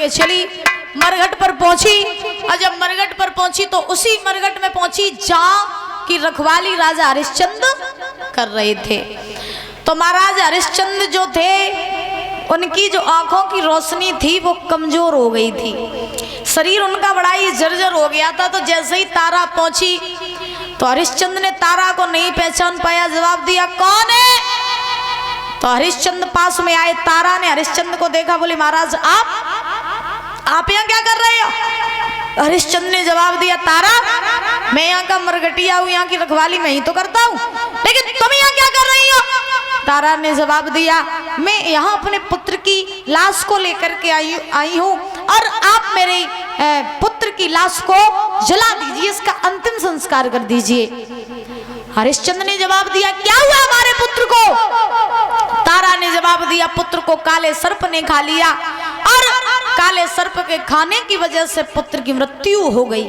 हुए चली, मरघट पर पहुंची। और जब मरघट पर पहुंची तो उसी मरघट में पहुंची जहां की रखवाली राजा हरिश्चंद्र कर रहे थे। तो महाराज हरिश्चंद्र जो थे उनकी जो आंखों की रोशनी थी वो कमजोर हो गई थी, शरीर उनका बड़ा ही जर्जर हो गया था। तो जैसे ही तारा पहुंची तो हरिश्चंद्र ने तारा को नहीं पहचान पाया, जवाब दिया कौन है? तो हरिश्चंद्र पास में आए, तारा ने हरिश्चंद्र को देखा, बोले महाराज आप यहाँ क्या कर रहे हो? हरिश्चंद्र ने जवाब दिया, तारा मैं यहाँ का मरघटिया हूँ, यहाँ की रखवाली मैं ही तो करता हूँ, लेकिन तुम यहाँ क्या कर रही हो? तारा ने जवाब दिया, मैं यहाँ अपने पुत्र की लाश को लेकर के आई हूँ और आप मेरे पुत्र की लाश को जला दीजिए, इसका अंतिम संस्कार कर दीजिए। हरिश्चंद्र ने जवाब दिया, क्या हुआ हमारे पुत्र को? तारा ने जवाब दिया, पुत्र को काले सर्प ने खा लिया और काले सर्प के खाने की वजह से पुत्र की मृत्यु हो गई।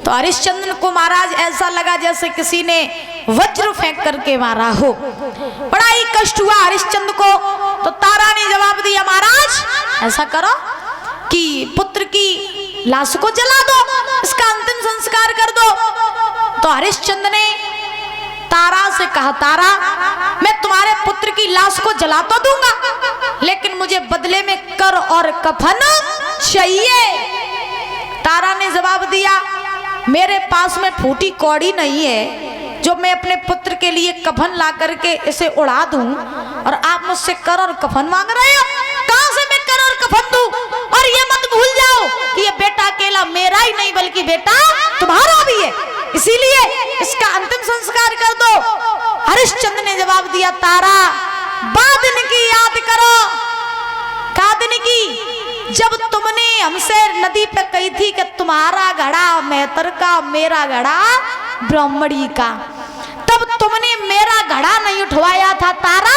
तो हरिश्चंद्र को महाराज ऐसा लगा जैसे किसी ने वज्र फेंक करके मारा हो, बड़ा ही कष्ट हुआ हरिश्चंद्र को। तो तारा ने जवाब दिया, महाराज ऐसा करो कि पुत्र की लाश को जला दो, इसका अंतिम संस्कार कर दो। तो हरिश्चंद्र ने तारा से कहा, तारा मैं तुम्हारे पुत्र की लाश को जला तो दूंगा, लेकिन मुझे बदले में कर और कफन चाहिए। तारा ने जवाब दिया, मेरे पास में फूटी कौड़ी नहीं है जो मैं अपने पुत्र के लिए कफन ला करके इसे उड़ा दूं, और आप मुझसे कर और कफन मांग रहे हो। कहां से मैं कर और कफन दूं? और ये मत भूल जाओ कि ये बेटा अकेला मेरा ही नहीं बल्कि बेटा तुम्हारा भी है, इसीलिए इसका अंतिम संस्कार कर दो। हरिश्चंद्र ने जवाब दिया, तारा बादन की याद करो, का दिन की? जब तुमने हमसे नदी पे कही थी कि तुम्हारा घड़ा मेहतर का, मेरा घड़ा ब्राह्मणी का, तब तुमने मेरा घड़ा नहीं उठवाया था तारा।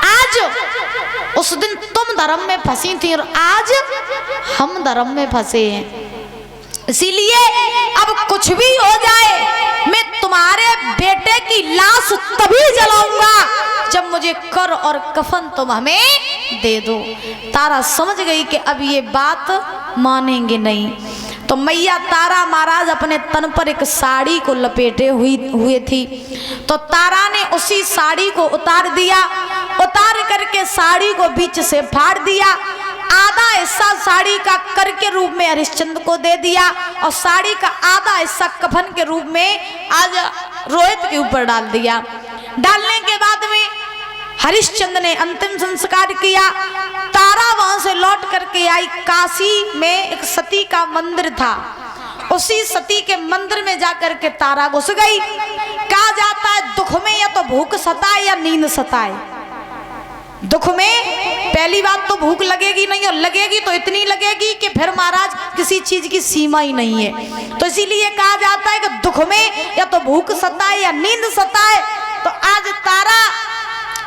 आज उस दिन तुम धर्म में फंसी थी और आज हम धर्म में फंसे हैं, इसीलिए अब कुछ भी हो जाए मैं तुम्हारे बेटे की लाश तभी जलाऊंगा जब मुझे कर और कफन तुम हमें दे दो। तारा समझ गई कि अब ये बात मानेंगे नहीं। तो मैया तारा महाराज अपने तन पर एक साड़ी को लपेटे हुए थी, तो तारा ने उसी साड़ी को उतार दिया, उतार करके साड़ी को बीच से फाड़ दिया, आधा हिस्सा साड़ी का कर के रूप में हरिश्चंद्र को दे दिया और साड़ी का आधा हिस्सा कफन के रूप में आज रोहित के ऊपर डाल दिया। डालने के बाद में हरिश्चंद्र ने अंतिम संस्कार किया। तारा वहां से लौट करके आई, काशी में एक सती का मंदिर था, उसी सती के मंदिर में जाकर के तारा घुस गई। कहा जाता है दुख में या तो भूख सताए या नींद सताए। दुख में पहली बात तो भूख लगेगी नहीं, और लगेगी तो इतनी लगेगी कि फिर महाराज किसी चीज की सीमा ही नहीं है। तो इसीलिए कहा जाता है कि दुख में या तो भूख सताए या नींद सताए। तो आज तारा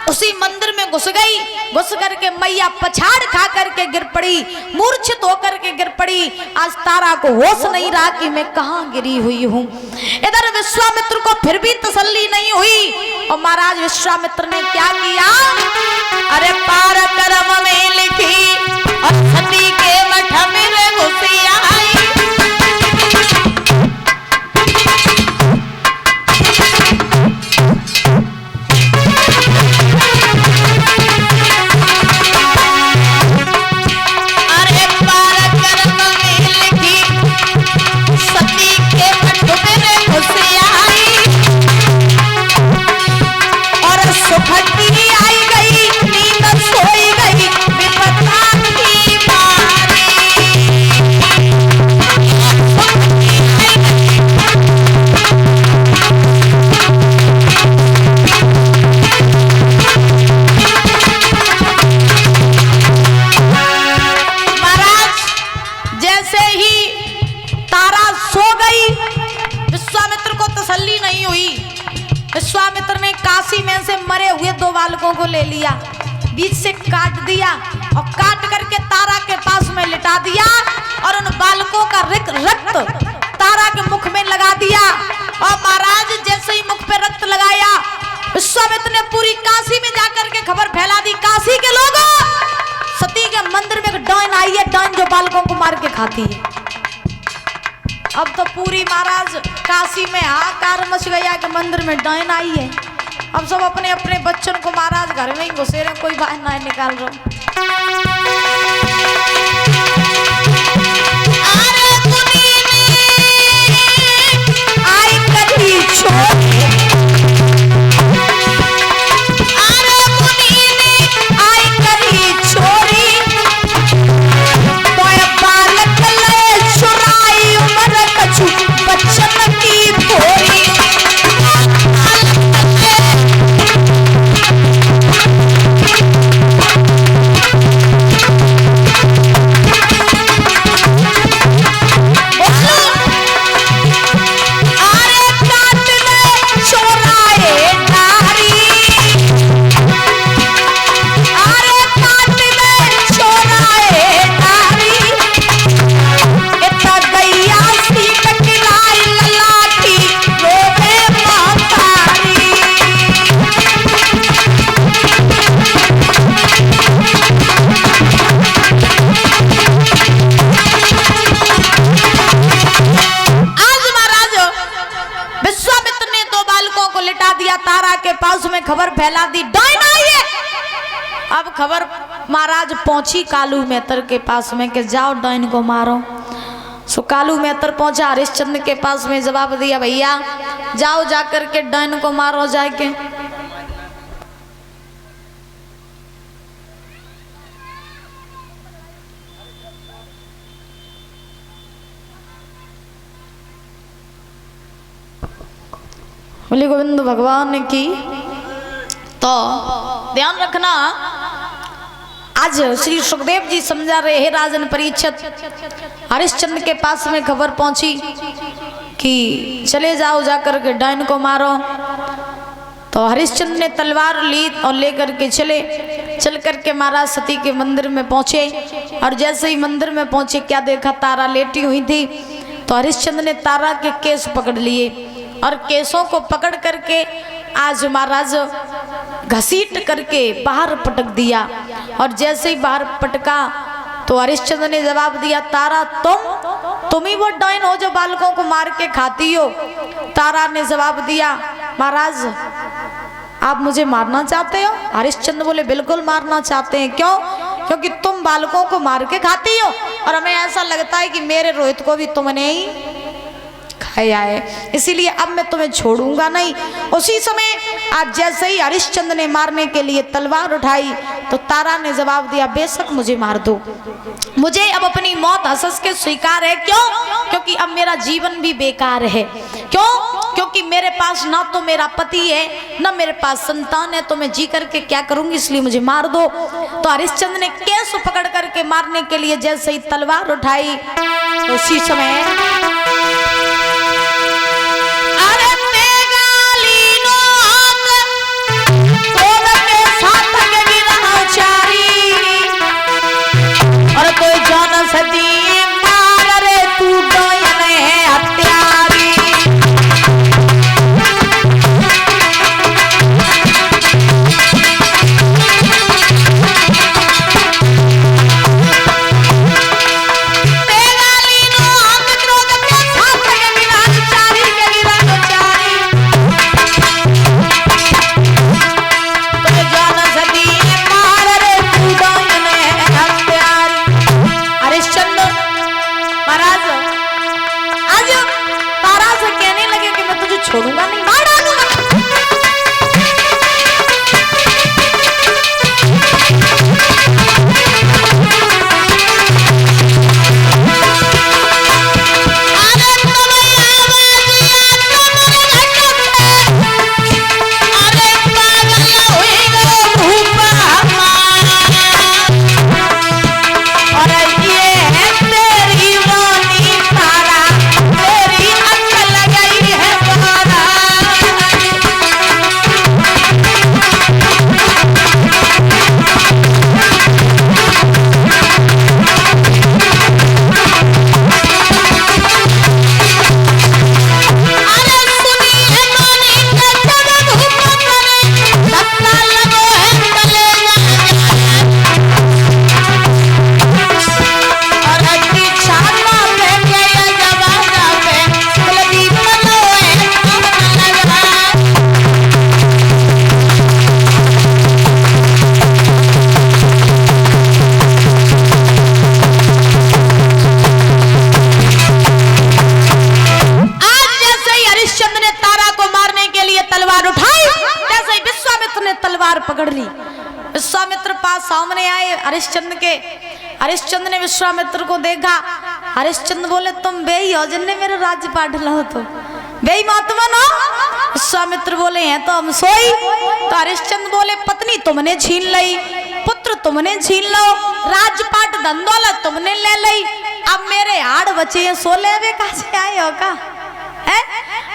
उसी मंदिर में घुस गई, घुस करके मैया पछाड़ खा करके गिर पड़ी, मूर्छित होकर के गिर पड़ी। आज तारा को होश नहीं रहा कि मैं कहाँ गिरी हुई हूँ। इधर विश्वामित्र को फिर भी तसल्ली नहीं हुई, और महाराज विश्वामित्र ने क्या किया, अरे पार कर्म में लिखी और सती के मठ में घुसी आई। विश्वामित्र ने काशी में से मरे हुए 2 बालकों को ले लिया, बीच से काट दिया और काट करके तारा के पास में लिटा दिया, और उन बालकों का रक्त तारा के मुख में लगा दिया। और महाराज जैसे ही मुख पे रक्त लगाया, विश्वामित्र ने पूरी काशी में जाकर के खबर फैला दी, काशी के लोगों सती के मंदिर में एक डायन आई है डाइन जो बालकों को मार के खाती है। अब तो पूरी महाराज काशी में हाहाकार मच गया कि मंदिर में डाइन आई है। अब सब अपने अपने बच्चों को महाराज घर में ही घुसे रहे, कोई बाहर ना निकाल रहा। आई कभी छोड़ खबर फैला दी डाइन आई है। अब खबर महाराज पहुंची कालू मेहतर के पास में कि जाओ डाइन को मारो। सो कालू मेहतर पहुंचा हरिश्चंद्र के पास में, जवाब दिया भैया जाओ जाकर के डाइन को मारो जाके। बोले गोविंद भगवान की। तो ध्यान रखना, आज श्री सुखदेव जी समझा रहे हैं राजन परीक्षित, हरिश्चंद्र के पास में खबर पहुंची कि चले जाओ जाकर के डाइन को मारो। तो हरिश्चंद्र ने तलवार ली और लेकर के चल करके महाराज सती के मंदिर में पहुंचे। और जैसे ही मंदिर में पहुंचे क्या देखा, तारा लेटी हुई थी। तो हरिश्चंद्र ने तारा के केस पकड़ लिए और केसों को पकड़ करके आज महाराज घसीट करके बाहर पटक दिया। और जैसे ही बाहर पटका तो हरिश्चंद्र ने जवाब दिया, तारा तुम ही वो डाइन हो जो बालकों को मार के खाती हो। तारा ने जवाब दिया, महाराज आप मुझे मारना चाहते हो? हरिश्चंद्र बोले बिल्कुल मारना चाहते हैं। क्यों? क्योंकि तुम बालकों को मार के खाती हो और हमें ऐसा लगता है कि मेरे रोहित को भी तुमने ही खाया है, इसीलिए अब मैं तुम्हें छोड़ूंगा नहीं। उसी समय आज जैसे ही हरिश्चंद्र ने मारने के लिए तलवार उठाई तो तारा ने जवाब दिया, बेशक मुझे मार दो, मुझे अब अपनी मौत हंस के स्वीकार है। क्यों? क्योंकि अब मेरा जीवन भी बेकार है। क्यों? क्योंकि मेरे पास ना तो मेरा पति है ना मेरे पास संतान है, तो मैं जी करके क्या करूंगी, इसलिए मुझे मार दो। तो हरिश्चंद्र ने केस पकड़ करके मारने के लिए जैसे ही तलवार उठाई तो उसी समय और कोई जान सदी मार रे तू डाइन है हत्यारी। तेगाली नो अंग क्रोध के तलवार उठाई, जैसे ही विश्वामित्र ने तलवार पकड़ ली, विश्वामित्र पास सामने आए हरिश्चंद्र के। हरिश्चंद्र ने विश्वामित्र को देखा। हरिश्चंद्र बोले तुम बेई हो जिनने मेरे राज्य पाट लो, तो बेई महात्मा ना। विश्वामित्र बोले हैं तो हम सोई। तो हरिश्चंद्र बोले पत्नी तुमने छीन ली, पुत्र तुमने छीन लो, राजपाट धन दौलत तुमने ले ली, अब मेरे हाड़ बचे हैं, सो ले वे कहां से आए हो का है?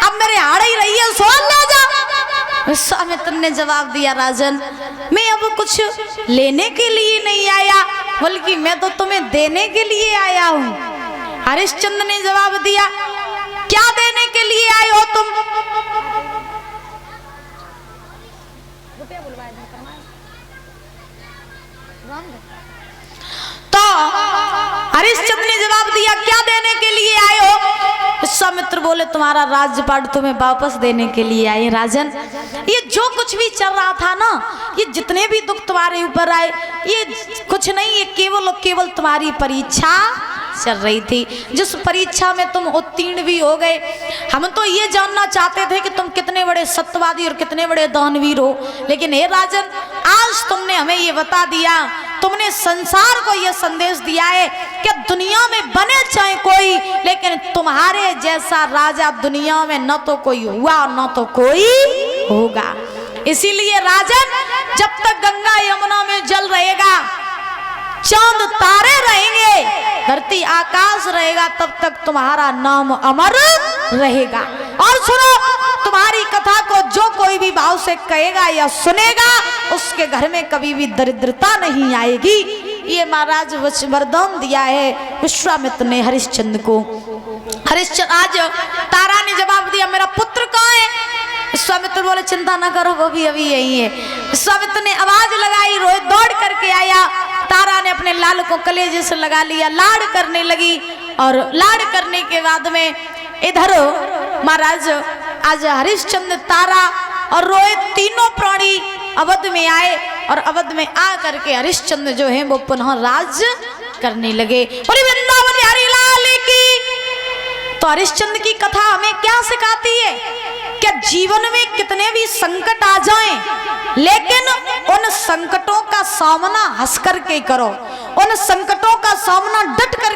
अब मेरे हाड़ ही रही है, सो ले जा। विश्वामित्र ने जवाब दिया राजन मैं अब कुछ लेने के लिए नहीं आया, बल्कि मैं तो तुम्हें देने के लिए आया हूं। हरिश्चंद्र ने जवाब दिया क्या देने के लिए आए हो तुम? तो हरिश्चंद्र ने जवाब दिया क्या देने के लिए आए हो? विश्वामित्र बोले तुम्हारा राज्यपाट तुम्हें वापस देने के लिए आए राजन। ये जो कुछ भी चल रहा था ना, ये जितने भी दुख तुम्हारे ऊपर आए, ये कुछ नहीं, ये केवल और केवल तुम्हारी परीक्षा चल रही थी, जिस परीक्षा में तुम उत्तीर्ण भी हो गए। हम तो ये जानना चाहते थे कि तुम कितने बड़े सत्यवादी और कितने बड़े दानवीर हो, लेकिन हे राजन आज तुमने हमें ये बता दिया, तुमने संसार को यह संदेश दिया है कि दुनिया में बने चाहे कोई, लेकिन तुम्हारे जैसा राजा दुनिया में न तो कोई हुआ न तो कोई होगा। इसीलिए राजन जब तक गंगा यमुना में जल रहेगा, चांद तारे रहेंगे, धरती आकाश रहेगा, तब तक तुम्हारा नाम अमर रहेगा। और सुनो, तुम्हारी कथा को जो कोई भी भाव से कहेगा या सुनेगा, उसके घर में कभी भी दरिद्रता नहीं आएगी। ये महाराज वरदान दिया है विश्वामित्र ने हरिश्चंद्र को। हरिश्चंद्र आज तारा ने जवाब दिया मेरा पुत्र कहाँ है? विश्वामित्र बोले चिंता ना करो, वो भी अभी यही है। विश्वामित्र ने आवाज लगाई, रोहित दौड़ करके आया। तारा ने अपने लाल को कलेजे से लगा लिया, लाड़ करने लगी, और लाड़ करने के बाद में इधर महाराज आज हरिश्चंद्र, तारा और रोहित तीनों प्राणी अवध में आए, और अवध में आ करके हरिश्चंद्र जो है वो पुनः राज करने लगे। बोले वृंदावन बिहारी लाल की। तो हरिश्चंद्र की कथा हमें क्या सिखाती है? क्या जीवन में कितने भी संकट आ जाएं, लेकिन उन संकटों का सामना हंस करके करो, उन संकटों का सामना डट कर